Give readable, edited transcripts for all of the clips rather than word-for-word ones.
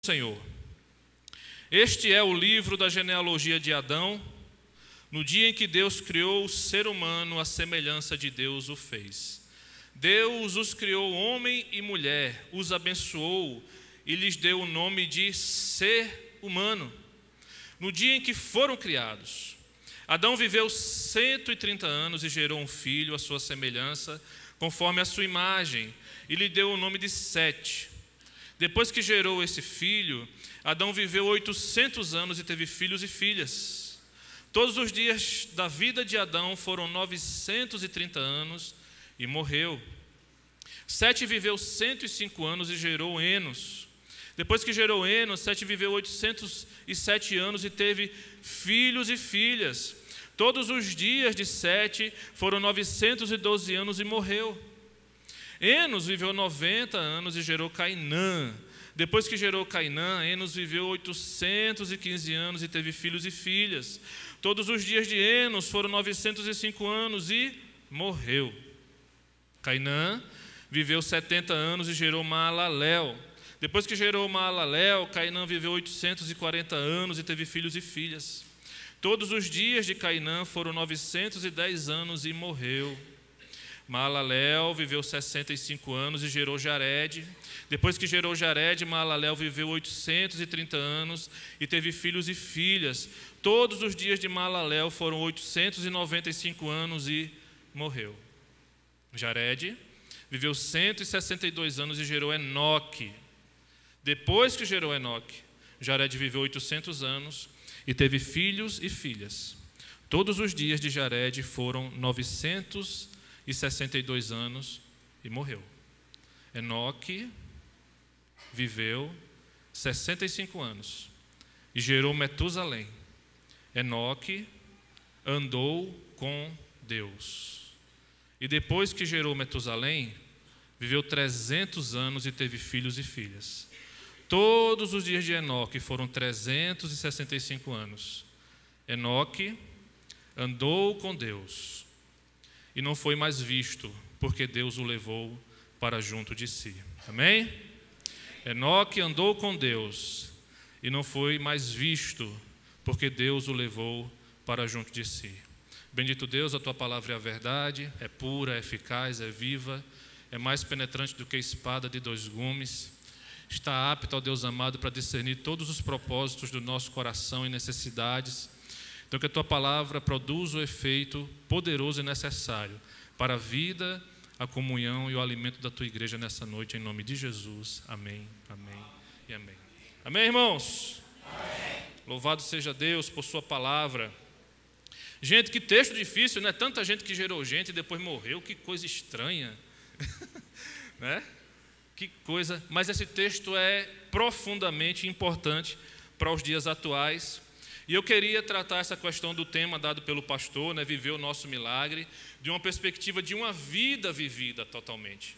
Senhor. Este é o livro da genealogia de Adão. No dia em que Deus criou o ser humano, a semelhança de Deus o fez. Deus os criou homem e mulher, os abençoou e lhes deu o nome de ser humano. No dia em que foram criados, Adão viveu 130 anos e gerou um filho à sua semelhança, conforme a sua imagem, e lhe deu o nome de Sete. Depois que gerou esse filho, Adão viveu 800 anos e teve filhos e filhas. Todos os dias da vida de Adão foram 930 anos e morreu. Sete viveu 105 anos e gerou Enos. Depois que gerou Enos, Sete viveu 807 anos e teve filhos e filhas. Todos os dias de Sete foram 912 anos e morreu. Enos viveu 90 anos e gerou Cainã. Depois que gerou Cainã, Enos viveu 815 anos e teve filhos e filhas. Todos os dias de Enos foram 905 anos e morreu. Cainã viveu 70 anos e gerou Maalalel. Depois que gerou Maalalel, Cainã viveu 840 anos e teve filhos e filhas. Todos os dias de Cainã foram 910 anos e morreu. Maalalel viveu 65 anos e gerou Jared. Depois que gerou Jared, Maalalel viveu 830 anos e teve filhos e filhas. Todos os dias de Maalalel foram 895 anos e morreu. Jared viveu 162 anos e gerou Enoque. Depois que gerou Enoque, Jared viveu 800 anos e teve filhos e filhas. Todos os dias de Jared foram 962 anos e morreu. Enoque viveu 65 anos e gerou Metusalém. Enoque andou com Deus. E depois que gerou Metusalém, viveu 300 anos e teve filhos e filhas. Todos os dias de Enoque foram 365 anos. Enoque andou com Deus e não foi mais visto, porque Deus o levou para junto de si. Amém? Enoque andou com Deus e não foi mais visto, porque Deus o levou para junto de si. Bendito Deus, a Tua palavra é a verdade, é pura, é eficaz, é viva, é mais penetrante do que espada de dois gumes, está apta, ó Deus amado, para discernir todos os propósitos do nosso coração e necessidades. Então que a Tua palavra produza o efeito poderoso e necessário para a vida, a comunhão e o alimento da Tua igreja nessa noite, em nome de Jesus. Amém, amém e amém. Amém, irmãos? Amém. Louvado seja Deus por Sua palavra. Gente, que texto difícil, né? Tanta gente que gerou gente e depois morreu, que coisa estranha. Né? Que coisa, mas esse texto é profundamente importante para os dias atuais. E eu queria tratar essa questão do tema dado pelo pastor, né, viver o nosso milagre, de uma perspectiva de uma vida vivida totalmente.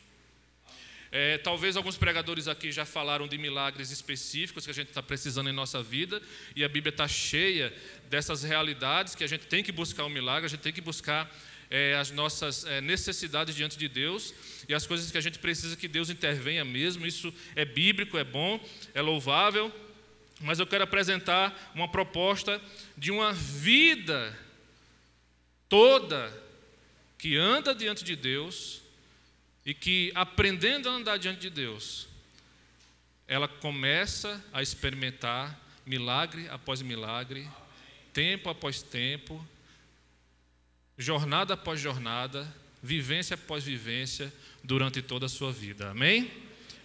Talvez alguns pregadores aqui já falaram de milagres específicos que a gente está precisando em nossa vida, e a Bíblia está cheia dessas realidades, que a gente tem que buscar o milagre, a gente tem que buscar as nossas necessidades diante de Deus, e as coisas que a gente precisa que Deus intervenha mesmo. Isso é bíblico, é bom, é louvável. Mas eu quero apresentar uma proposta de uma vida toda que anda diante de Deus e que, aprendendo a andar diante de Deus, ela começa a experimentar milagre após milagre, tempo após tempo, jornada após jornada, vivência após vivência, durante toda a sua vida. Amém?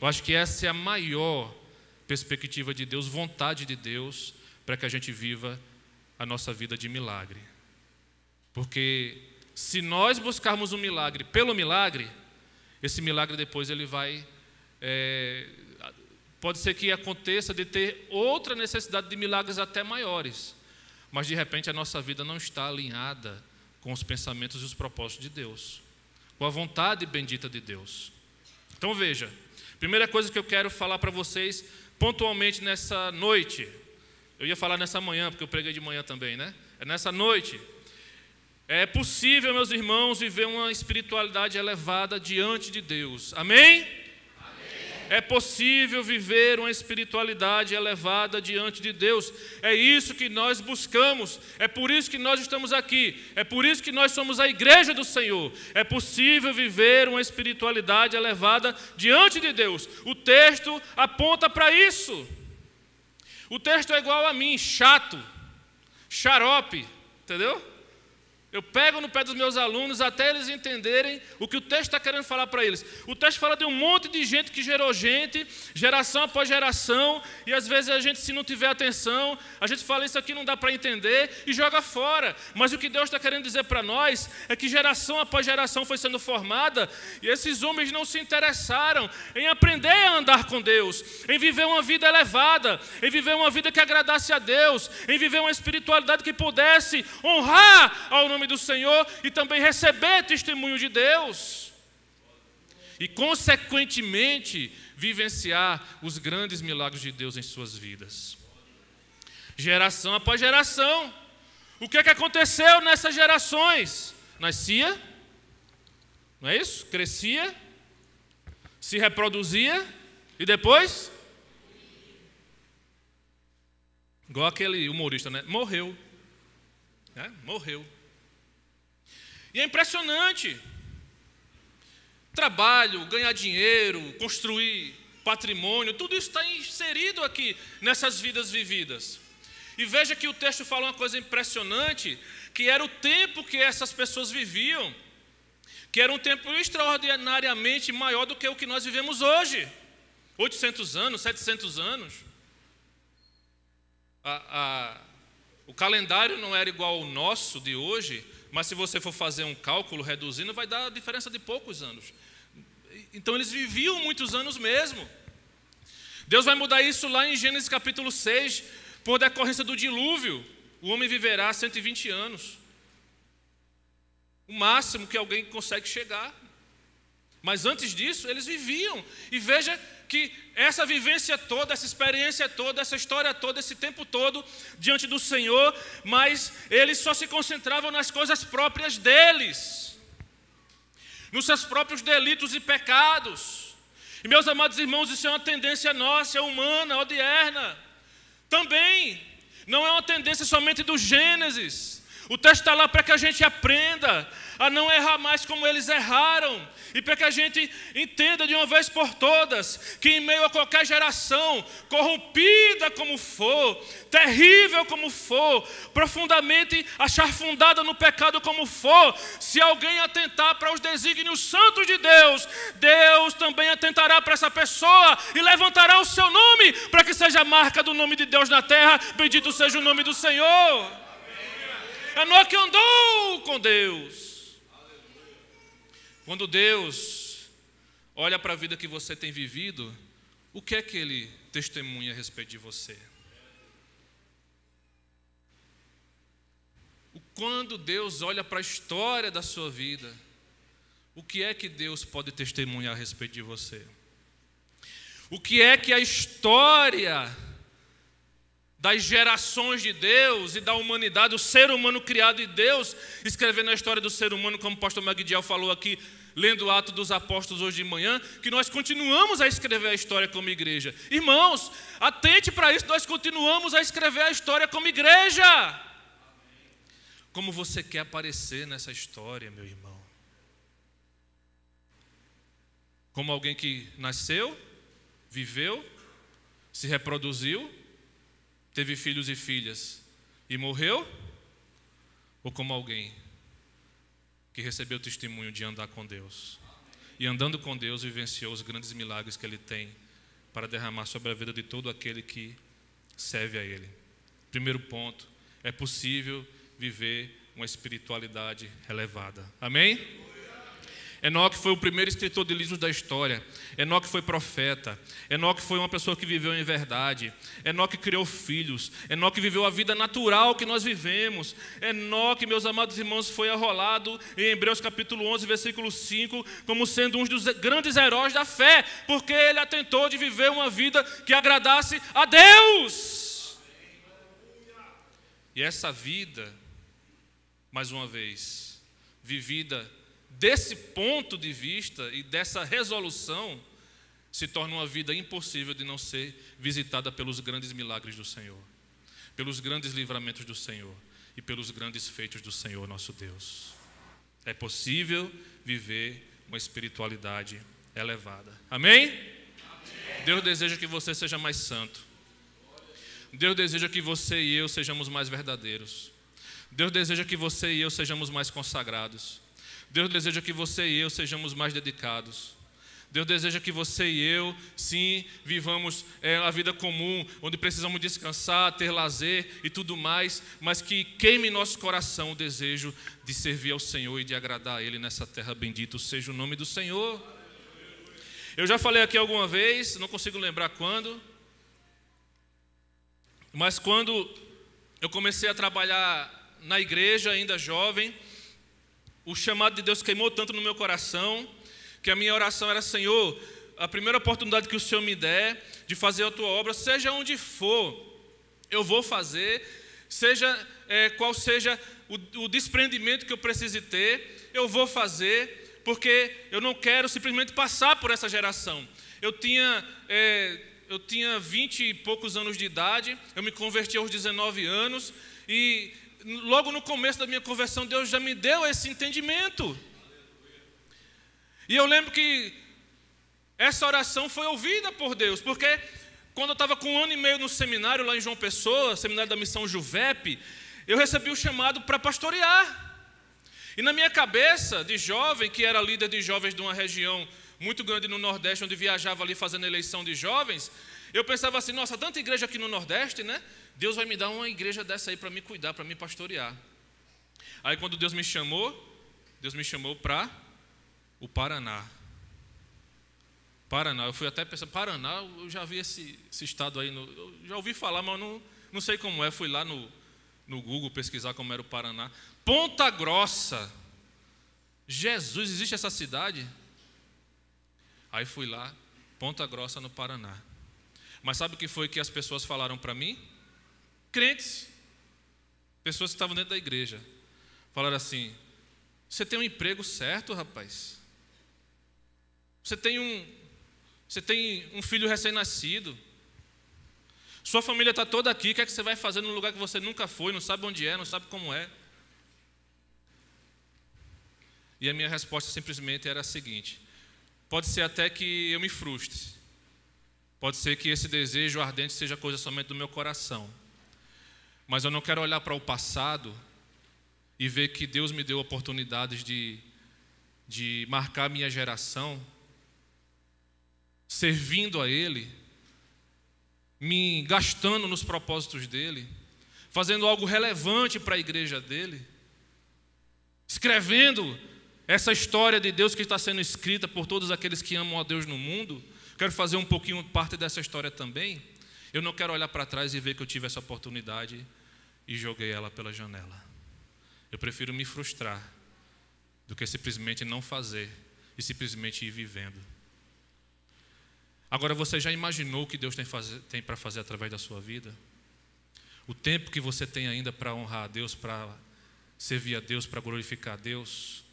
Eu acho que essa é a maior perspectiva de Deus, vontade de Deus, para que a gente viva a nossa vida de milagre. Porque se nós buscarmos um milagre pelo milagre, esse milagre depois ele vai... pode ser que aconteça de ter outra necessidade de milagres até maiores, mas de repente a nossa vida não está alinhada com os pensamentos e os propósitos de Deus, com a vontade bendita de Deus. Então veja, primeira coisa que eu quero falar para vocês pontualmente nessa noite, eu ia falar nessa manhã, porque eu preguei de manhã também, né? É nessa noite. É possível, meus irmãos, viver uma espiritualidade elevada diante de Deus. Amém? Amém. É possível viver uma espiritualidade elevada diante de Deus. É isso que nós buscamos. É por isso que nós estamos aqui. É por isso que nós somos a igreja do Senhor. É possível viver uma espiritualidade elevada diante de Deus. O texto aponta para isso. O texto é igual a mim, chato, xarope, entendeu? Eu pego no pé dos meus alunos até eles entenderem o que o texto está querendo falar para eles. O texto fala de um monte de gente que gerou gente, geração após geração, e às vezes a gente, se não tiver atenção, a gente fala isso aqui não dá para entender e joga fora. Mas o que Deus está querendo dizer para nós é que geração após geração foi sendo formada e esses homens não se interessaram em aprender a andar com Deus, em viver uma vida elevada, em viver uma vida que agradasse a Deus, em viver uma espiritualidade que pudesse honrar ao nome do Senhor e também receber testemunho de Deus e consequentemente vivenciar os grandes milagres de Deus em suas vidas. Geração após geração, o que aconteceu nessas gerações? Nascia, não é isso? Crescia, se reproduzia e depois, igual aquele humorista, né? Morreu. Morreu. E é impressionante. Trabalho, ganhar dinheiro, construir patrimônio, tudo isso está inserido aqui nessas vidas vividas. E veja que o texto fala uma coisa impressionante, que era o tempo que essas pessoas viviam, que era um tempo extraordinariamente maior do que o que nós vivemos hoje. 800 anos, 700 anos. O calendário não era igual ao nosso de hoje, mas se você for fazer um cálculo reduzindo, vai dar a diferença de poucos anos. Então eles viviam muitos anos mesmo. Deus vai mudar isso lá em Gênesis capítulo 6, por decorrência do dilúvio. O homem viverá 120 anos. O máximo que alguém consegue chegar. Mas antes disso, eles viviam. E veja que essa vivência toda, essa experiência toda, essa história toda, esse tempo todo diante do Senhor, mas eles só se concentravam nas coisas próprias deles, nos seus próprios delitos e pecados. E meus amados irmãos, isso é uma tendência nossa, é humana, odierna. Também não é uma tendência somente do Gênesis. O texto está lá para que a gente aprenda a não errar mais como eles erraram, e para que a gente entenda de uma vez por todas que em meio a qualquer geração, corrompida como for, terrível como for, profundamente acharfundada no pecado como for, se alguém atentar para os desígnios santos de Deus, Deus também atentará para essa pessoa e levantará o seu nome para que seja a marca do nome de Deus na terra. Bendito seja o nome do Senhor. Enoque andou com Deus. Quando Deus olha para a vida que você tem vivido, o que é que Ele testemunha a respeito de você? Quando Deus olha para a história da sua vida, o que é que Deus pode testemunhar a respeito de você? O que é que a história das gerações de Deus e da humanidade, o ser humano criado de Deus, escrevendo a história do ser humano, como o pastor Magdiel falou aqui, lendo o Atos dos Apóstolos hoje de manhã, que nós continuamos a escrever a história como igreja. Irmãos, atente para isso, nós continuamos a escrever a história como igreja. Como você quer aparecer nessa história, meu irmão? Como alguém que nasceu, viveu, se reproduziu, teve filhos e filhas e morreu? Ou como alguém que recebeu o testemunho de andar com Deus e andando com Deus vivenciou os grandes milagres que Ele tem para derramar sobre a vida de todo aquele que serve a Ele? Primeiro ponto, é possível viver uma espiritualidade elevada. Amém? Enoque foi o primeiro escritor de livros da história. Enoque foi profeta. Enoque foi uma pessoa que viveu em verdade. Enoque criou filhos. Enoque viveu a vida natural que nós vivemos. Enoque, meus amados irmãos, foi arrolado em Hebreus capítulo 11, versículo 5, como sendo um dos grandes heróis da fé, porque ele atentou de viver uma vida que agradasse a Deus. E essa vida, mais uma vez, vivida desse ponto de vista e dessa resolução, se torna uma vida impossível de não ser visitada pelos grandes milagres do Senhor, pelos grandes livramentos do Senhor e pelos grandes feitos do Senhor nosso Deus. É possível viver uma espiritualidade elevada. Amém? Amém? Deus deseja que você seja mais santo. Deus deseja que você e eu sejamos mais verdadeiros. Deus deseja que você e eu sejamos mais consagrados. Deus deseja que você e eu sejamos mais dedicados. Deus deseja que você e eu, sim, vivamos a vida comum, onde precisamos descansar, ter lazer e tudo mais, mas que queime em nosso coração o desejo de servir ao Senhor e de agradar a Ele nessa terra. Bendito seja o nome do Senhor. Eu já falei aqui alguma vez, não consigo lembrar quando, mas quando eu comecei a trabalhar na igreja, ainda jovem, o chamado de Deus queimou tanto no meu coração, que a minha oração era: Senhor, a primeira oportunidade que o Senhor me der de fazer a tua obra, seja onde for, eu vou fazer, seja qual seja o desprendimento que eu precise ter, eu vou fazer, porque eu não quero simplesmente passar por essa geração. Eu tinha 20 e poucos anos de idade, eu me converti aos 19 anos, e logo no começo da minha conversão, Deus já me deu esse entendimento. E eu lembro que essa oração foi ouvida por Deus, porque quando eu estava com 1 ano e meio no seminário lá em João Pessoa, seminário da missão Juvep, eu recebi o chamado para pastorear. E na minha cabeça de jovem, que era líder de jovens de uma região muito grande no Nordeste, onde viajava ali fazendo eleição de jovens, eu pensava assim: nossa, tanta igreja aqui no Nordeste, né? Deus vai me dar uma igreja dessa aí para me cuidar, para me pastorear. Aí quando Deus me chamou para o Paraná. Eu fui até pensando: Paraná, eu já vi esse estado aí, eu já ouvi falar, mas eu não sei como é. Fui lá no Google pesquisar como era o Paraná. Ponta Grossa. Jesus, existe essa cidade? Aí fui lá, Ponta Grossa, no Paraná. Mas sabe o que foi que as pessoas falaram para mim? Crentes, pessoas que estavam dentro da igreja, falaram assim: você tem um emprego certo, rapaz. Você tem um filho recém-nascido. Sua família está toda aqui. O que é que você vai fazer num lugar que você nunca foi, não sabe onde é, não sabe como é? E a minha resposta simplesmente era a seguinte: pode ser até que eu me frustre. Pode ser que esse desejo ardente seja coisa somente do meu coração. Mas eu não quero olhar para o passado e ver que Deus me deu oportunidades de marcar minha geração, servindo a Ele, me gastando nos propósitos dEle, fazendo algo relevante para a igreja dEle, escrevendo essa história de Deus que está sendo escrita por todos aqueles que amam a Deus no mundo. Quero fazer um pouquinho parte dessa história também. Eu não quero olhar para trás e ver que eu tive essa oportunidade e joguei ela pela janela. Eu prefiro me frustrar do que simplesmente não fazer e simplesmente ir vivendo. Agora, você já imaginou o que Deus tem para fazer através da sua vida? O tempo que você tem ainda para honrar a Deus, para servir a Deus, para glorificar a Deus,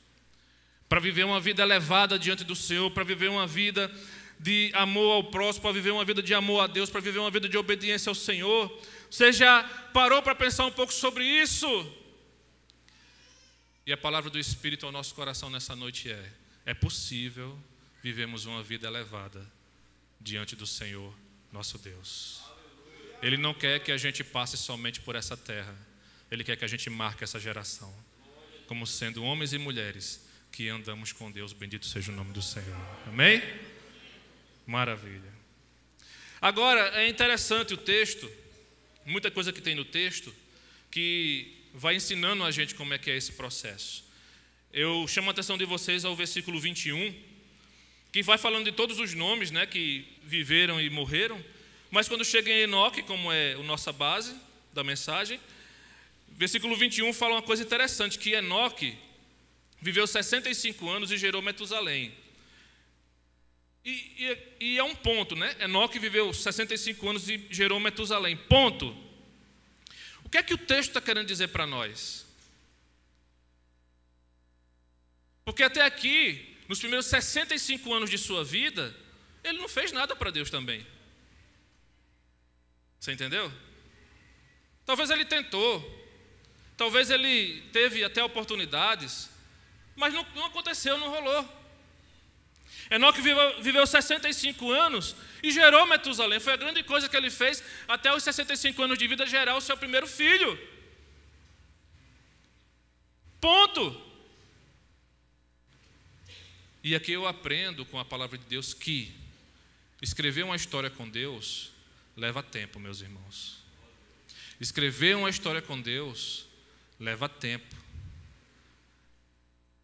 para viver uma vida elevada diante do Senhor, para viver uma vida de amor ao próximo, para viver uma vida de amor a Deus, para viver uma vida de obediência ao Senhor. Você já parou para pensar um pouco sobre isso? E a palavra do Espírito ao nosso coração nessa noite é possível vivermos uma vida elevada diante do Senhor, nosso Deus. Ele não quer que a gente passe somente por essa terra. Ele quer que a gente marque essa geração como sendo homens e mulheres que andamos com Deus. Bendito seja o nome do Senhor. Amém? Maravilha. Agora, é interessante o texto, muita coisa que tem no texto, que vai ensinando a gente como é que é esse processo. Eu chamo a atenção de vocês ao versículo 21, que vai falando de todos os nomes, né, que viveram e morreram, mas quando chega em Enoque, como é a nossa base da mensagem, versículo 21 fala uma coisa interessante, que Enoque viveu 65 anos e gerou Metusalém. E é um ponto, né? Enoque viveu 65 anos e gerou Metusalém. Ponto. O que é que o texto está querendo dizer para nós? Porque até aqui, nos primeiros 65 anos de sua vida, ele não fez nada para Deus também. Você entendeu? Talvez ele tentou, talvez ele teve até oportunidades, mas não aconteceu, não rolou. Enoque viveu 65 anos e gerou Metusalém. Foi a grande coisa que ele fez até os 65 anos de vida, gerar o seu primeiro filho. Ponto. E aqui eu aprendo com a palavra de Deus que escrever uma história com Deus leva tempo, meus irmãos. Escrever uma história com Deus leva tempo.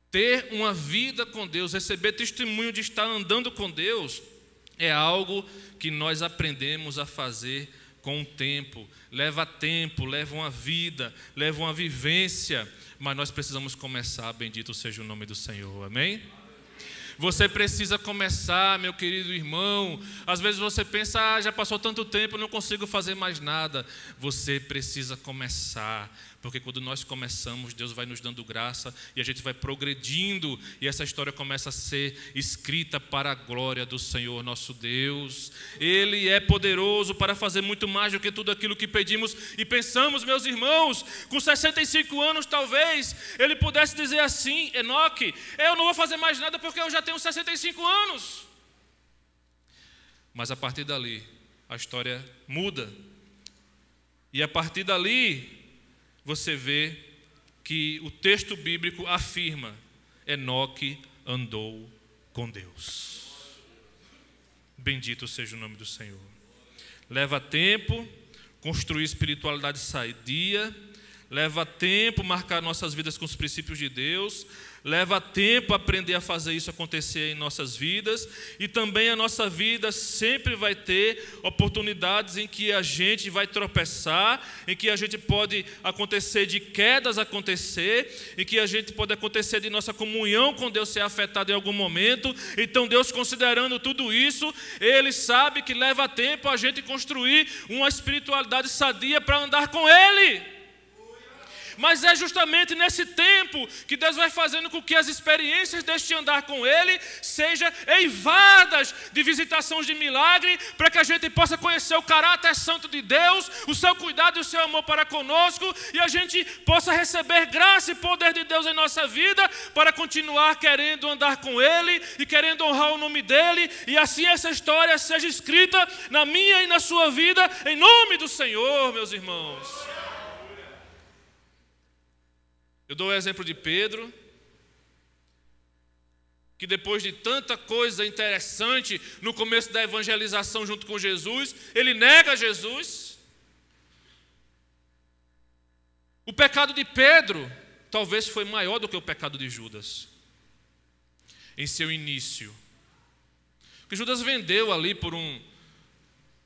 Ter uma vida com Deus, receber testemunho de estar andando com Deus, é algo que nós aprendemos a fazer com o tempo. Leva tempo, leva uma vida, leva uma vivência, mas nós precisamos começar, bendito seja o nome do Senhor, amém? Você precisa começar, meu querido irmão. Às vezes você pensa, já passou tanto tempo, não consigo fazer mais nada. Você precisa começar, porque quando nós começamos, Deus vai nos dando graça e a gente vai progredindo e essa história começa a ser escrita para a glória do Senhor nosso Deus. Ele é poderoso para fazer muito mais do que tudo aquilo que pedimos e pensamos, meus irmãos. Com 65 anos talvez ele pudesse dizer assim: Enoque, eu não vou fazer mais nada porque eu já tenho 65 anos. Mas a partir dali a história muda e a partir dali você vê que o texto bíblico afirma: Enoque andou com Deus. Bendito seja o nome do Senhor. Leva tempo construir espiritualidade sadia, leva tempo marcar nossas vidas com os princípios de Deus, leva tempo aprender a fazer isso acontecer em nossas vidas, e também a nossa vida sempre vai ter oportunidades em que a gente vai tropeçar, em que a gente pode acontecer de quedas acontecer, em que a gente pode acontecer de nossa comunhão com Deus ser afetada em algum momento. Então Deus, considerando tudo isso, Ele sabe que leva tempo a gente construir uma espiritualidade sadia para andar com Ele. Mas é justamente nesse tempo que Deus vai fazendo com que as experiências deste andar com Ele sejam eivadas de visitações de milagre, para que a gente possa conhecer o caráter santo de Deus, o seu cuidado e o seu amor para conosco, e a gente possa receber graça e poder de Deus em nossa vida, para continuar querendo andar com Ele e querendo honrar o nome dEle, e assim essa história seja escrita na minha e na sua vida, em nome do Senhor, meus irmãos. Eu dou o exemplo de Pedro, que depois de tanta coisa interessante no começo da evangelização junto com Jesus, ele nega Jesus. O pecado de Pedro talvez foi maior do que o pecado de Judas, em seu início. Porque Judas vendeu ali por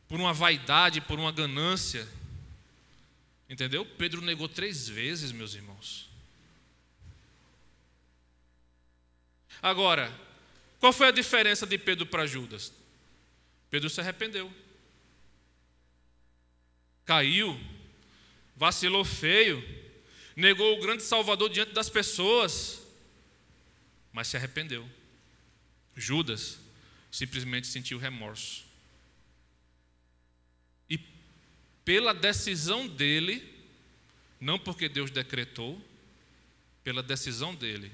uma vaidade, por uma ganância. Entendeu? Pedro negou 3 vezes, meus irmãos. Agora, qual foi a diferença de Pedro para Judas? Pedro se arrependeu. Caiu, vacilou feio, negou o grande Salvador diante das pessoas, mas se arrependeu. Judas simplesmente sentiu remorso. E pela decisão dele, não porque Deus decretou, pela decisão dele,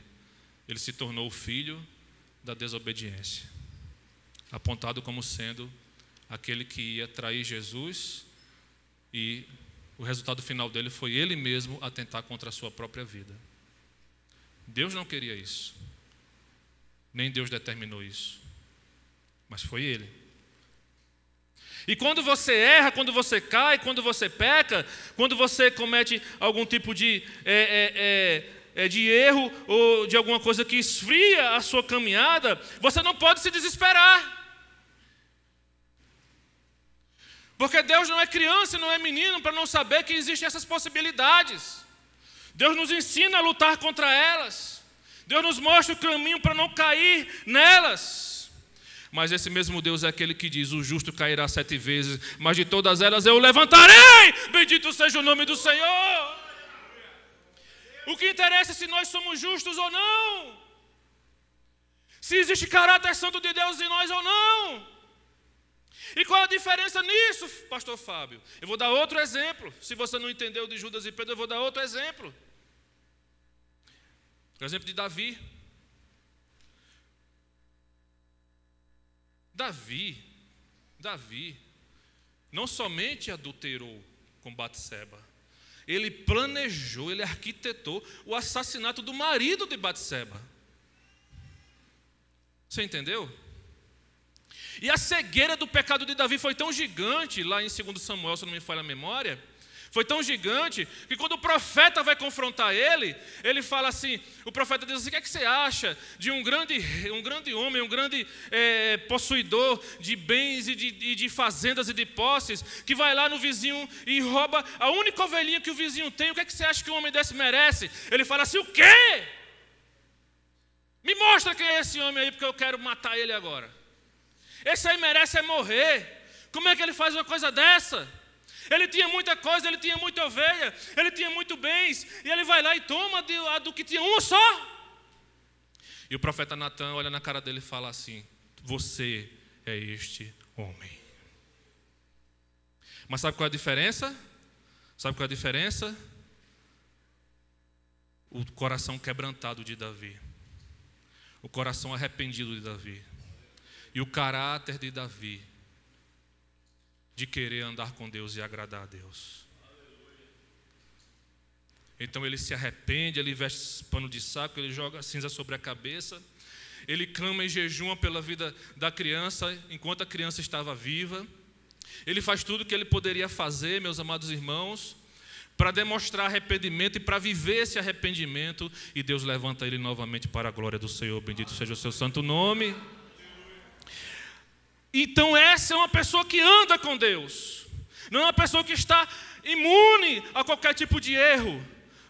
ele se tornou o filho da desobediência, apontado como sendo aquele que ia trair Jesus, e o resultado final dele foi ele mesmo atentar contra a sua própria vida. Deus não queria isso, nem Deus determinou isso, mas foi ele. E quando você erra, quando você cai, quando você peca, quando você comete algum tipo de erro ou de alguma coisa que esfria a sua caminhada, você não pode se desesperar. Porque Deus não é criança, não é menino para não saber que existem essas possibilidades. Deus nos ensina a lutar contra elas. Deus nos mostra o caminho para não cair nelas. Mas esse mesmo Deus é aquele que diz: o justo cairá 7 vezes, mas de todas elas eu o levantarei. Bendito seja o nome do Senhor. O que interessa é se nós somos justos ou não, se existe caráter santo de Deus em nós ou não. E qual a diferença nisso, pastor Fábio? Eu vou dar outro exemplo. Se você não entendeu de Judas e Pedro, eu vou dar outro exemplo. O exemplo de Davi. Davi não somente adulterou com Batseba, ele planejou, ele arquitetou o assassinato do marido de Batseba. Você entendeu? E a cegueira do pecado de Davi foi tão gigante, lá em 2 Samuel, se não me falha a memória, foi tão gigante, que quando o profeta vai confrontar ele, ele fala assim, o profeta diz assim, o que é que você acha de um grande homem, um grande possuidor de bens e de fazendas e de posses, que vai lá no vizinho e rouba a única ovelhinha que o vizinho tem, o que é que você acha que um homem desse merece? Ele fala assim, o quê? Me mostra quem é esse homem aí, porque eu quero matar ele agora. Esse aí merece morrer. Como é que ele faz uma coisa dessa? Ele tinha muita coisa, ele tinha muita ovelha, ele tinha muito bens, e ele vai lá e toma do que tinha uma só. E o profeta Natan olha na cara dele e fala assim, você é este homem. Mas sabe qual é a diferença? Sabe qual é a diferença? O coração quebrantado de Davi. O coração arrependido de Davi. E o caráter de Davi de querer andar com Deus e agradar a Deus. Então ele se arrepende, ele veste pano de saco, ele joga cinza sobre a cabeça, ele clama e jejuma pela vida da criança, enquanto a criança estava viva. Ele faz tudo o que ele poderia fazer, meus amados irmãos, para demonstrar arrependimento e para viver esse arrependimento, e Deus levanta ele novamente para a glória do Senhor, bendito seja o seu santo nome. Então essa é uma pessoa que anda com Deus, não é uma pessoa que está imune a qualquer tipo de erro,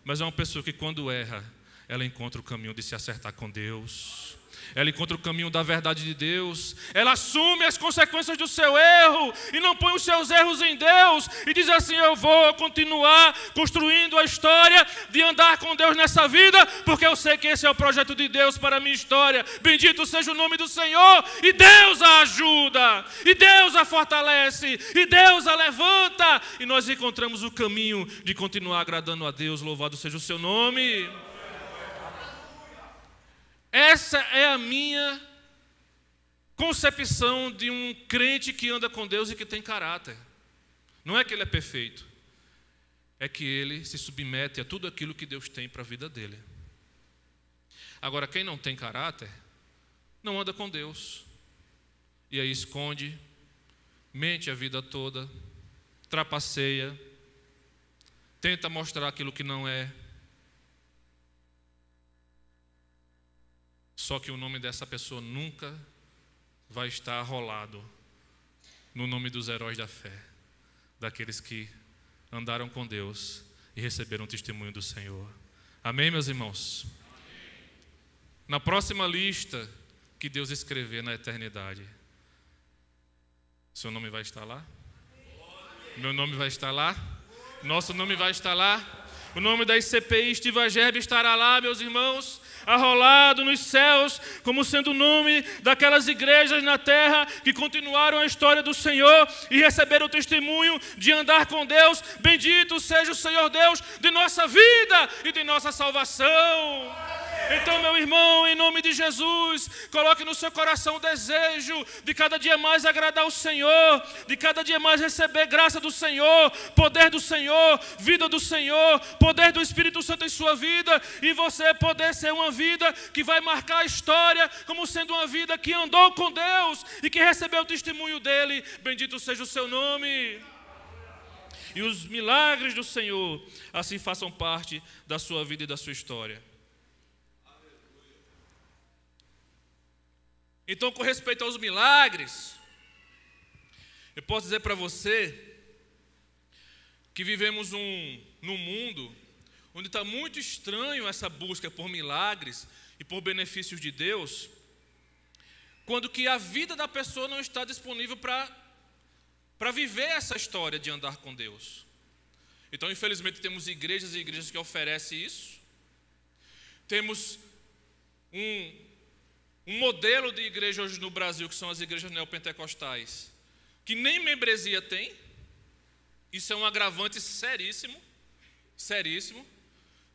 mas é uma pessoa que quando erra, ela encontra o caminho de se acertar com Deus, ela encontra o caminho da verdade de Deus, ela assume as consequências do seu erro e não põe os seus erros em Deus e diz assim, eu vou continuar construindo a história de andar com Deus nessa vida, porque eu sei que esse é o projeto de Deus para a minha história. Bendito seja o nome do Senhor, e Deus a ajuda, e Deus a fortalece, e Deus a levanta, e nós encontramos o caminho de continuar agradando a Deus. Louvado seja o seu nome. Essa é a minha concepção de um crente que anda com Deus e que tem caráter. Não é que ele é perfeito, é que ele se submete a tudo aquilo que Deus tem para a vida dele. Agora, quem não tem caráter, não anda com Deus. E aí esconde, mente a vida toda, trapaceia, tenta mostrar aquilo que não é. Só que o nome dessa pessoa nunca vai estar arrolado no nome dos heróis da fé, daqueles que andaram com Deus e receberam o testemunho do Senhor. Amém, meus irmãos? Amém. Na próxima lista que Deus escrever na eternidade, seu nome vai estar lá? Meu nome vai estar lá? Nosso nome vai estar lá? O nome da ICPI Estiva Gerbe estará lá, meus irmãos, arrolado nos céus, como sendo o nome daquelas igrejas na terra que continuaram a história do Senhor e receberam o testemunho de andar com Deus. Bendito seja o Senhor Deus de nossa vida e de nossa salvação. Então, meu irmão, em nome de Jesus, coloque no seu coração o desejo de cada dia mais agradar o Senhor, de cada dia mais receber graça do Senhor, poder do Senhor, vida do Senhor, poder do Espírito Santo em sua vida, e você poder ser uma vida que vai marcar a história como sendo uma vida que andou com Deus e que recebeu o testemunho dele. Bendito seja o seu nome. E os milagres do Senhor assim façam parte da sua vida e da sua história. Então, com respeito aos milagres, eu posso dizer para você que vivemos num mundo onde está muito estranho essa busca por milagres e por benefícios de Deus, quando que a vida da pessoa não está disponível para viver essa história de andar com Deus. Então, infelizmente, temos igrejas e igrejas que oferecem isso. Temos um modelo de igreja hoje no Brasil, que são as igrejas neopentecostais, que nem membresia tem. Isso é um agravante seríssimo,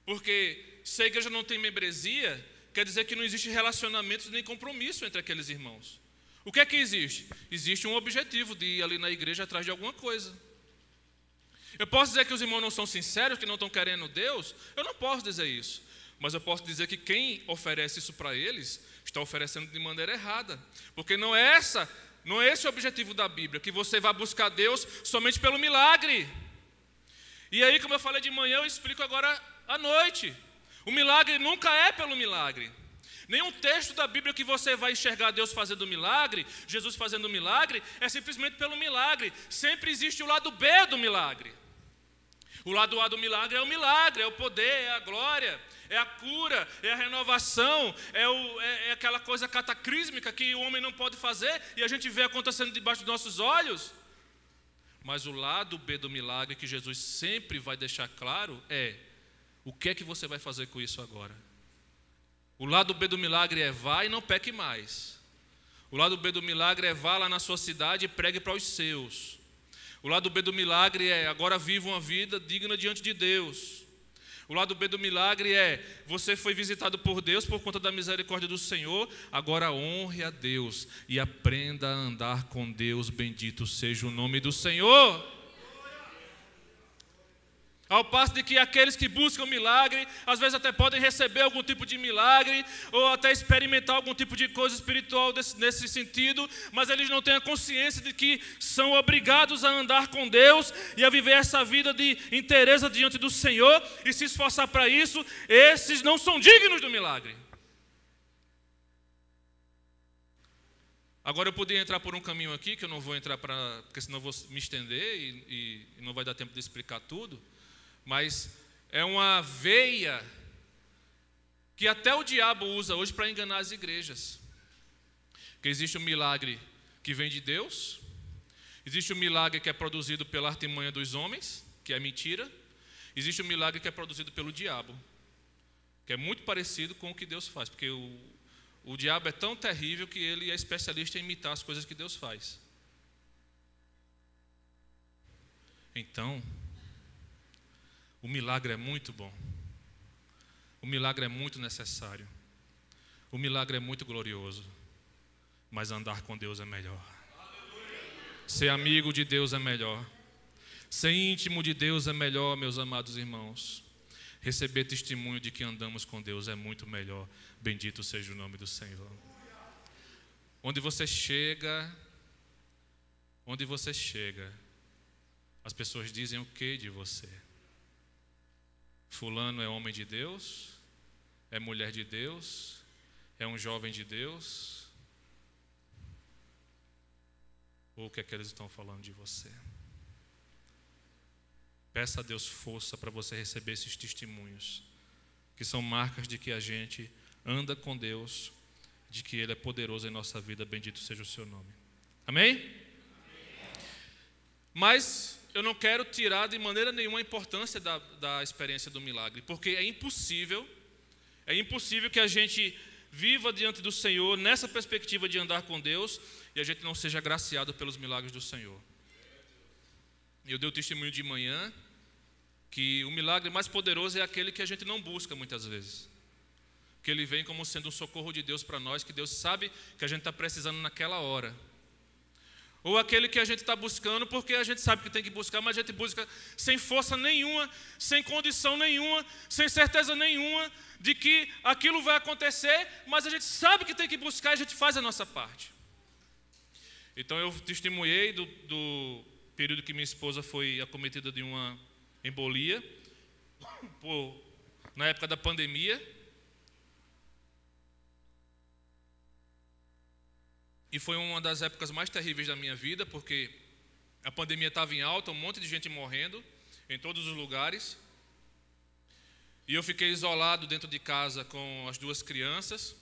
porque se a igreja não tem membresia, quer dizer que não existe relacionamento nem compromisso entre aqueles irmãos. O que é que existe? Existe um objetivo de ir ali na igreja atrás de alguma coisa. Eu posso dizer que os irmãos não são sinceros, que não estão querendo Deus? Eu não posso dizer isso. Mas eu posso dizer que quem oferece isso para eles está oferecendo de maneira errada. Porque não é esse o objetivo da Bíblia, que você vai buscar Deus somente pelo milagre. E aí, como eu falei de manhã, eu explico agora à noite. O milagre nunca é pelo milagre. Nenhum texto da Bíblia que você vai enxergar Deus fazendo milagre, Jesus fazendo milagre, é simplesmente pelo milagre. Sempre existe o lado B do milagre. O lado A do milagre é o milagre, é o poder, é a glória, é a cura, é a renovação, é aquela coisa cataclísmica que o homem não pode fazer e a gente vê acontecendo debaixo dos nossos olhos. Mas o lado B do milagre que Jesus sempre vai deixar claro é: o que é que você vai fazer com isso agora? O lado B do milagre é: vá e não peque mais. O lado B do milagre é: vá lá na sua cidade e pregue para os seus. O lado B do milagre é: agora viva uma vida digna diante de Deus. O lado B do milagre é: você foi visitado por Deus por conta da misericórdia do Senhor, agora honre a Deus e aprenda a andar com Deus, bendito seja o nome do Senhor. Ao passo de que aqueles que buscam milagre, às vezes até podem receber algum tipo de milagre, ou até experimentar algum tipo de coisa espiritual nesse sentido, mas eles não têm a consciência de que são obrigados a andar com Deus e a viver essa vida de inteireza diante do Senhor e se esforçar para isso. Esses não são dignos do milagre. Agora eu podia entrar por um caminho aqui, que eu não vou entrar porque senão eu vou me estender e não vai dar tempo de explicar tudo. Mas é uma veia que até o diabo usa hoje para enganar as igrejas. Que existe um milagre que vem de Deus, existe um milagre que é produzido pela artimanha dos homens, que é mentira, existe um milagre que é produzido pelo diabo, que é muito parecido com o que Deus faz, porque o diabo é tão terrível que ele é especialista em imitar as coisas que Deus faz. Então, o milagre é muito bom. O milagre é muito necessário. O milagre é muito glorioso. Mas andar com Deus é melhor. Ser amigo de Deus é melhor. Ser íntimo de Deus é melhor, meus amados irmãos. Receber testemunho de que andamos com Deus é muito melhor. Bendito seja o nome do Senhor. Onde você chega, as pessoas dizem o que de você? Fulano é homem de Deus, é mulher de Deus, é um jovem de Deus. Ou o que é que eles estão falando de você? Peça a Deus força para você receber esses testemunhos, que são marcas de que a gente anda com Deus, de que Ele é poderoso em nossa vida, bendito seja o seu nome. Amém? Mas eu não quero tirar de maneira nenhuma a importância da experiência do milagre, porque é impossível que a gente viva diante do Senhor nessa perspectiva de andar com Deus e a gente não seja agraciado pelos milagres do Senhor. Eu dei o testemunho de manhã que o milagre mais poderoso é aquele que a gente não busca muitas vezes, que ele vem como sendo um socorro de Deus para nós, que Deus sabe que a gente está precisando naquela hora. Ou aquele que a gente está buscando porque a gente sabe que tem que buscar, mas a gente busca sem força nenhuma, sem condição nenhuma, sem certeza nenhuma de que aquilo vai acontecer, mas a gente sabe que tem que buscar e a gente faz a nossa parte. Então eu testemunhei do período que minha esposa foi acometida de uma embolia, na época da pandemia. E foi uma das épocas mais terríveis da minha vida, porque a pandemia estava em alta, um monte de gente morrendo em todos os lugares. E eu fiquei isolado dentro de casa com as 2 crianças.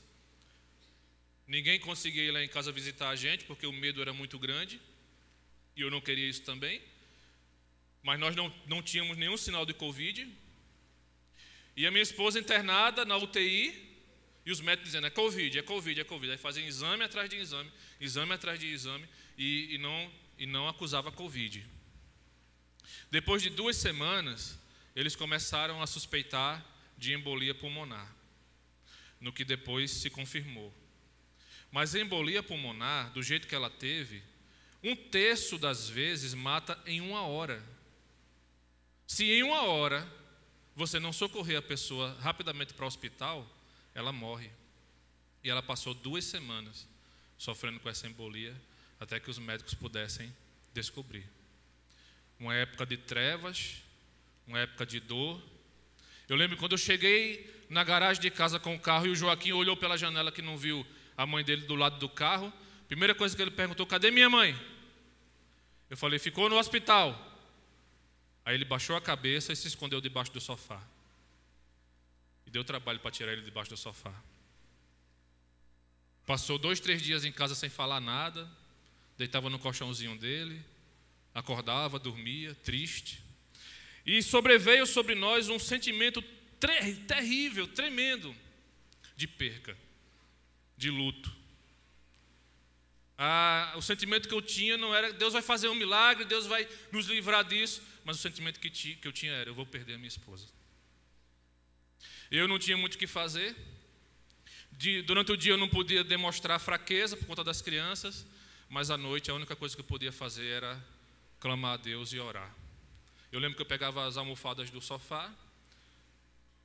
Ninguém conseguia ir lá em casa visitar a gente, porque o medo era muito grande. E eu não queria isso também. Mas nós não tínhamos nenhum sinal de Covid. E a minha esposa internada na UTI. E os médicos dizendo, é Covid. Aí fazem exame atrás de exame, exame atrás de exame, e e não acusava Covid. Depois de 2 semanas, eles começaram a suspeitar de embolia pulmonar, no que depois se confirmou. Mas a embolia pulmonar, do jeito que ela teve, 1/3 das vezes mata em 1 hora. Se em 1 hora você não socorrer a pessoa rapidamente para o hospital, ela morre. E ela passou 2 semanas sofrendo com essa embolia, até que os médicos pudessem descobrir. Uma época de trevas, uma época de dor. Eu lembro quando eu cheguei na garagem de casa com o carro e o Joaquim olhou pela janela que não viu a mãe dele do lado do carro. Primeira coisa que ele perguntou: cadê minha mãe? Eu falei: ficou no hospital. Aí ele baixou a cabeça e se escondeu debaixo do sofá. E deu trabalho para tirar ele debaixo do sofá. Passou 2, 3 dias em casa sem falar nada, deitava no colchãozinho dele, acordava, dormia, triste. E sobreveio sobre nós um sentimento terrível, tremendo, de perca, de luto. O sentimento que eu tinha não era: Deus vai fazer um milagre, Deus vai nos livrar disso. Mas o sentimento que eu tinha era: eu vou perder a minha esposa. Eu não tinha muito o que fazer. Durante o dia eu não podia demonstrar fraqueza por conta das crianças, mas à noite a única coisa que eu podia fazer era clamar a Deus e orar. Eu lembro que eu pegava as almofadas do sofá,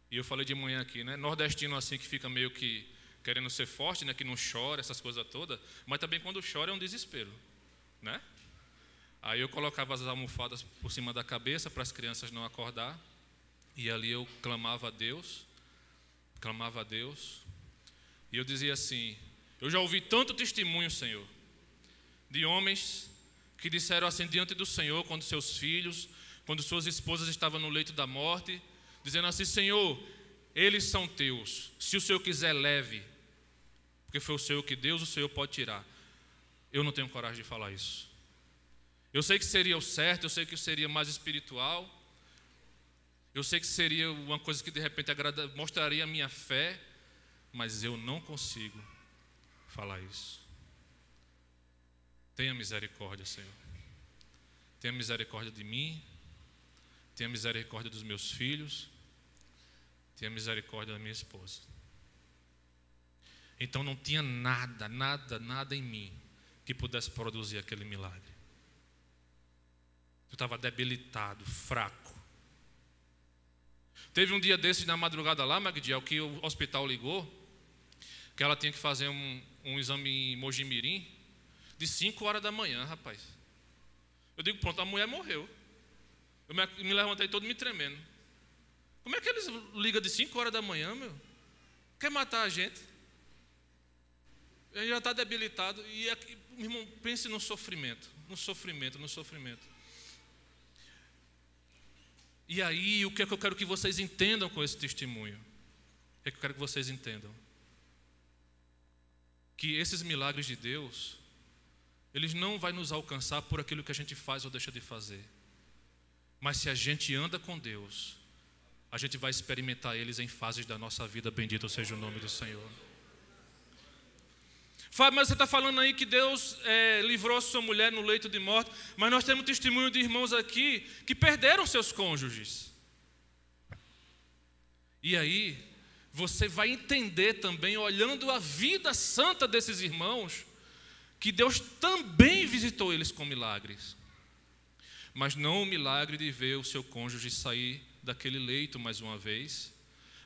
e eu falei de manhã aqui, né? Nordestino assim que fica meio que querendo ser forte, né? Que não chora, essas coisas todas, mas também quando chora é um desespero, né? Aí eu colocava as almofadas por cima da cabeça para as crianças não acordar, e ali eu clamava a Deus, e eu dizia assim: eu já ouvi tanto testemunho, Senhor, de homens que disseram assim diante do Senhor, quando seus filhos, quando suas esposas estavam no leito da morte, dizendo assim: Senhor, eles são teus, se o Senhor quiser, leve, porque foi o Senhor que deu, o Senhor pode tirar. Eu não tenho coragem de falar isso. Eu sei que seria o certo, eu sei que seria mais espiritual, eu sei que seria uma coisa que de repente mostraria a minha fé, mas eu não consigo falar isso. Tenha misericórdia, Senhor. Tenha misericórdia de mim, tenha misericórdia dos meus filhos, tenha misericórdia da minha esposa. Então não tinha nada em mim que pudesse produzir aquele milagre. Eu estava debilitado, fraco. Teve um dia desses na madrugada lá, Magdiel, que o hospital ligou, que ela tinha que fazer um exame em Mojimirim, de 5 horas da manhã, rapaz. Eu digo: pronto, a mulher morreu. Eu me levantei todo me tremendo. Como é que eles ligam de 5 horas da manhã, meu? Quer matar a gente? Ele já está debilitado. E, irmão, pense no sofrimento. E aí, o que é que eu quero que vocês entendam com esse testemunho? O que é que eu quero que vocês entendam? Que esses milagres de Deus, eles não vão nos alcançar por aquilo que a gente faz ou deixa de fazer. Mas se a gente anda com Deus, a gente vai experimentar eles em fases da nossa vida. Bendito seja o nome do Senhor. Fábio, mas você está falando aí que Deus livrou a sua mulher no leito de morte, mas nós temos testemunho de irmãos aqui que perderam seus cônjuges. E aí, você vai entender também, olhando a vida santa desses irmãos, que Deus também visitou eles com milagres. Mas não o milagre de ver o seu cônjuge sair daquele leito mais uma vez,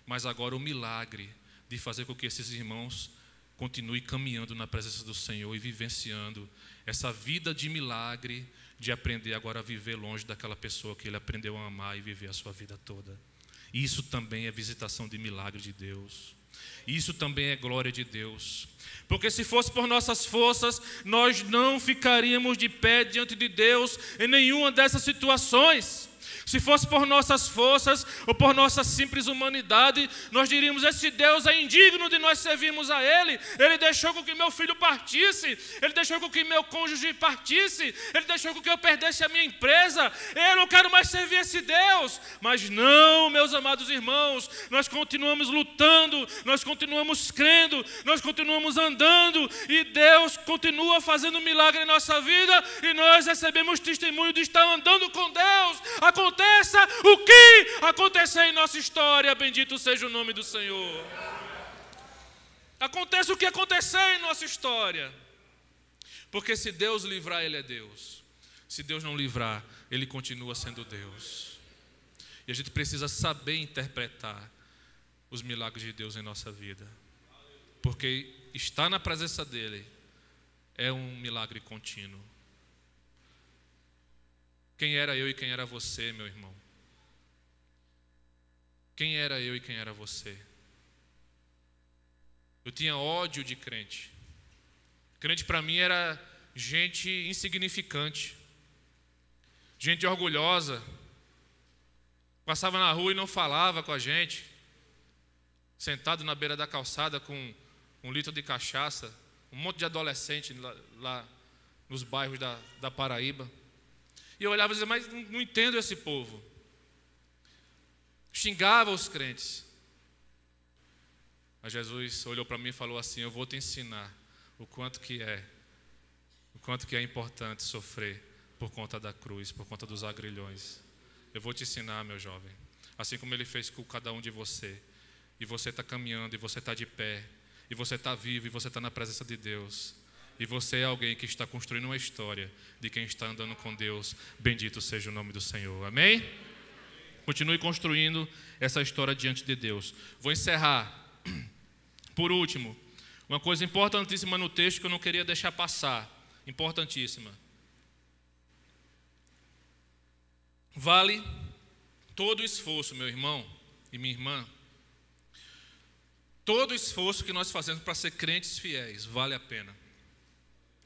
mas agora o milagre de fazer com que esses irmãos continue caminhando na presença do Senhor e vivenciando essa vida de milagre, de aprender agora a viver longe daquela pessoa que ele aprendeu a amar e viver a sua vida toda. Isso também é visitação de milagre de Deus. Isso também é glória de Deus. Porque se fosse por nossas forças, nós não ficaríamos de pé diante de Deus em nenhuma dessas situações. Se fosse por nossas forças ou por nossa simples humanidade, nós diríamos: esse Deus é indigno de nós servirmos a Ele. Ele deixou com que meu filho partisse, Ele deixou com que meu cônjuge partisse, Ele deixou com que eu perdesse a minha empresa. Eu não quero mais servir esse Deus. Mas não, meus amados irmãos, nós continuamos lutando, nós continuamos crendo, nós continuamos andando, e Deus continua fazendo milagre em nossa vida, e nós recebemos testemunho de estar andando com Deus. Aconteça o que acontecer em nossa história, bendito seja o nome do Senhor. Aconteça o que acontecer em nossa história, porque se Deus livrar, Ele é Deus. Se Deus não livrar, Ele continua sendo Deus. E a gente precisa saber interpretar os milagres de Deus em nossa vida, porque estar na presença dEle é um milagre contínuo. Quem era eu e quem era você, meu irmão? Quem era eu e quem era você? Eu tinha ódio de crente. Crente para mim era gente insignificante, gente orgulhosa, passava na rua e não falava com a gente, sentado na beira da calçada com 1 litro de cachaça, um monte de adolescente lá nos bairros da Paraíba. E eu olhava e dizia: mas não entendo esse povo. Xingava os crentes. Mas Jesus olhou para mim e falou assim: eu vou te ensinar o quanto que é importante sofrer por conta da cruz, por conta dos agrilhões. Eu vou te ensinar, meu jovem, assim como Ele fez com cada um de você. E você está caminhando, e você está de pé, e você está vivo, e você está na presença de Deus. E você é alguém que está construindo uma história de quem está andando com Deus. Bendito seja o nome do Senhor. Amém? Continue construindo essa história diante de Deus. Vou encerrar. Por último, uma coisa importantíssima no texto que eu não queria deixar passar. Importantíssima. Vale todo o esforço, meu irmão e minha irmã. Todo o esforço que nós fazemos para ser crentes fiéis vale a pena.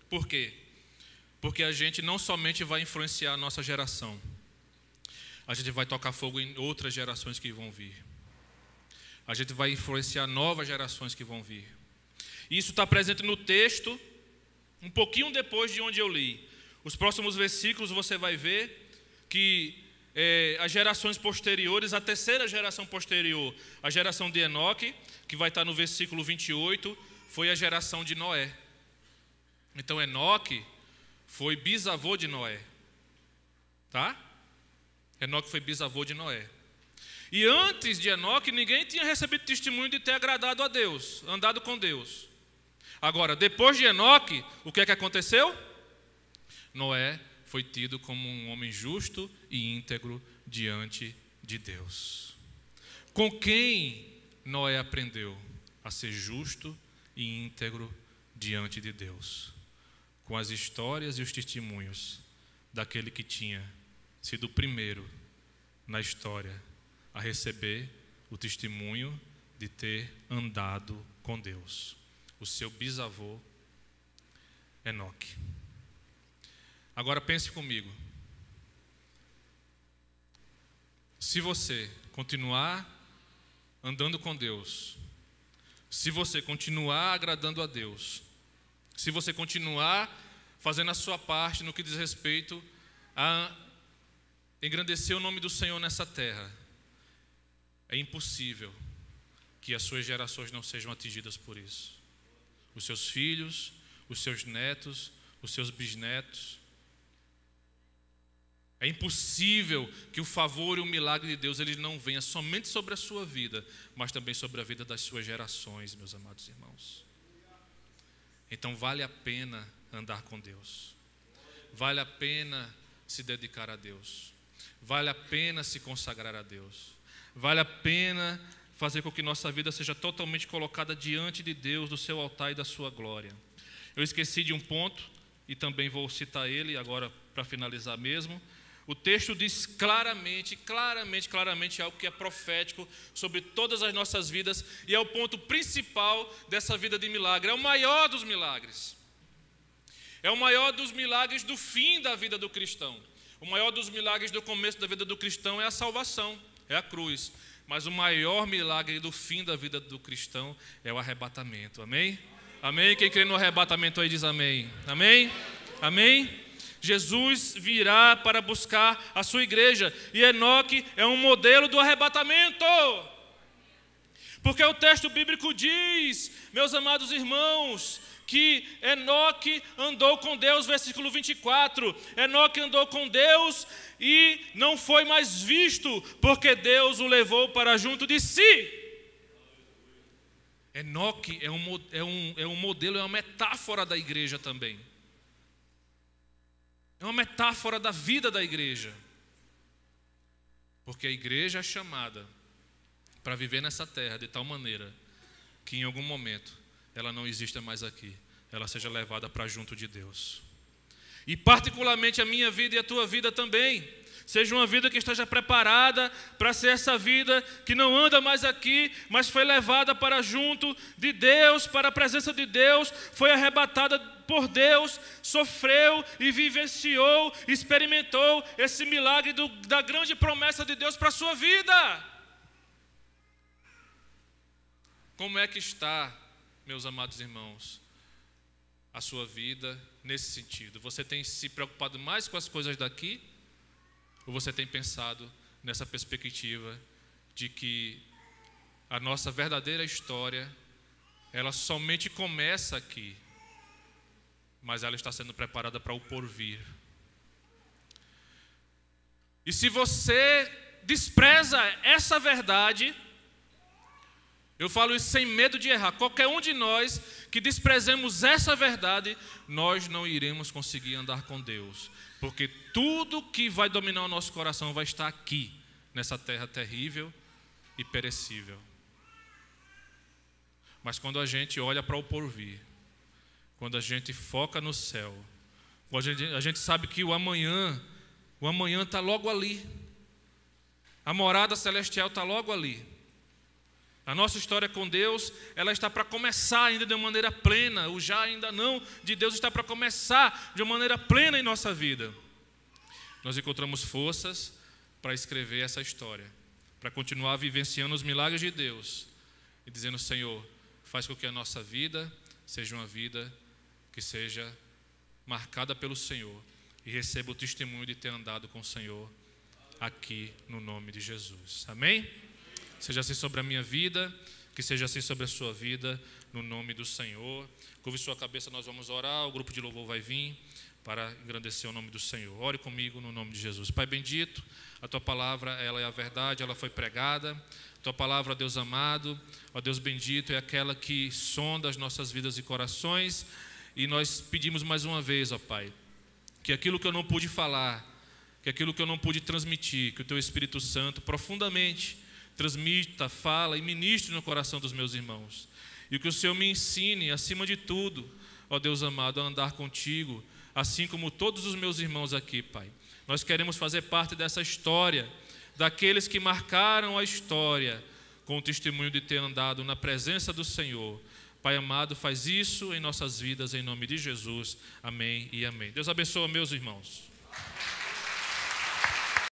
Por quê? Porque a gente não somente vai influenciar a nossa geração, a gente vai tocar fogo em outras gerações que vão vir. A gente vai influenciar novas gerações que vão vir. Isso está presente no texto, um pouquinho depois de onde eu li. Os próximos versículos você vai ver que as gerações posteriores, a terceira geração posterior, a geração de Enoque, que vai estar no versículo 28, foi a geração de Noé. Então Enoque foi bisavô de Noé, tá? Enoque foi bisavô de Noé. E antes de Enoque, ninguém tinha recebido testemunho de ter agradado a Deus, andado com Deus. Agora, depois de Enoque, o que é que aconteceu? Noé foi tido como um homem justo e íntegro diante de Deus. Com quem Noé aprendeu a ser justo e íntegro diante de Deus? Com as histórias e os testemunhos daquele que tinha sido o primeiro na história a receber o testemunho de ter andado com Deus, o seu bisavô Enoque. Agora pense comigo. Se você continuar andando com Deus, se você continuar agradando a Deus, se você continuar fazendo a sua parte no que diz respeito a engrandecer o nome do Senhor nessa terra, é impossível que as suas gerações não sejam atingidas por isso. Os seus filhos, os seus netos, os seus bisnetos. É impossível que o favor e o milagre de Deus ele não venha somente sobre a sua vida, mas também sobre a vida das suas gerações, meus amados irmãos. Então vale a pena andar com Deus. Vale a pena se dedicar a Deus. Vale a pena se consagrar a Deus. Vale a pena fazer com que nossa vida seja totalmente colocada diante de Deus, do seu altar e da sua glória. Eu esqueci de um ponto e também vou citar ele agora para finalizar mesmo. O texto diz claramente algo que é profético sobre todas as nossas vidas e é o ponto principal dessa vida de milagre. É o maior dos milagres. É o maior dos milagres do fim da vida do cristão. O maior dos milagres do começo da vida do cristão é a salvação, é a cruz. Mas o maior milagre do fim da vida do cristão é o arrebatamento. Amém? Amém? Quem crê no arrebatamento aí diz amém. Amém? Amém? Jesus virá para buscar a sua igreja. E Enoque é um modelo do arrebatamento. Porque o texto bíblico diz, meus amados irmãos, que Enoque andou com Deus, versículo 24. Enoque andou com Deus e não foi mais visto, porque Deus o levou para junto de si. Enoque é um modelo, é uma metáfora da igreja também. É uma metáfora da vida da igreja. Porque a igreja é chamada para viver nessa terra de tal maneira que em algum momento ela não exista mais aqui, ela seja levada para junto de Deus. E particularmente a minha vida e a tua vida também, seja uma vida que esteja preparada para ser essa vida que não anda mais aqui, mas foi levada para junto de Deus, para a presença de Deus, foi arrebatada por Deus, sofreu e vivenciou, experimentou esse milagre da grande promessa de Deus para a sua vida. Como é que está, meus amados irmãos, a sua vida nesse sentido? Você tem se preocupado mais com as coisas daqui? Ou você tem pensado nessa perspectiva de que a nossa verdadeira história, ela somente começa aqui, mas ela está sendo preparada para o porvir? E se você despreza essa verdade, eu falo isso sem medo de errar, qualquer um de nós que desprezemos essa verdade, nós não iremos conseguir andar com Deus. Porque tudo que vai dominar o nosso coração vai estar aqui, nessa terra terrível e perecível. Mas quando a gente olha para o porvir, quando a gente foca no céu, quando a gente sabe que o amanhã está logo ali. A morada celestial está logo ali. A nossa história com Deus, ela está para começar ainda de uma maneira plena. O já ainda não de Deus está para começar de uma maneira plena em nossa vida. Nós encontramos forças para escrever essa história, para continuar vivenciando os milagres de Deus e dizendo: Senhor, faz com que a nossa vida seja uma vida que seja marcada pelo Senhor e receba o testemunho de ter andado com o Senhor aqui no nome de Jesus. Amém? Seja assim sobre a minha vida, que seja assim sobre a sua vida, no nome do Senhor. Curve sua cabeça, nós vamos orar, o grupo de louvor vai vir para engrandecer o nome do Senhor. Ore comigo no nome de Jesus. Pai bendito, a Tua palavra, ela é a verdade, ela foi pregada. A Tua palavra, Deus amado, ó Deus bendito, é aquela que sonda as nossas vidas e corações. E nós pedimos mais uma vez, ó Pai, que aquilo que eu não pude falar, que aquilo que eu não pude transmitir, que o Teu Espírito Santo profundamente transmita, fala e ministre no coração dos meus irmãos. E que o Senhor me ensine, acima de tudo, ó Deus amado, a andar contigo, assim como todos os meus irmãos aqui, Pai. Nós queremos fazer parte dessa história, daqueles que marcaram a história com o testemunho de ter andado na presença do Senhor. Pai amado, faz isso em nossas vidas, em nome de Jesus. Amém e amém. Deus abençoe meus irmãos.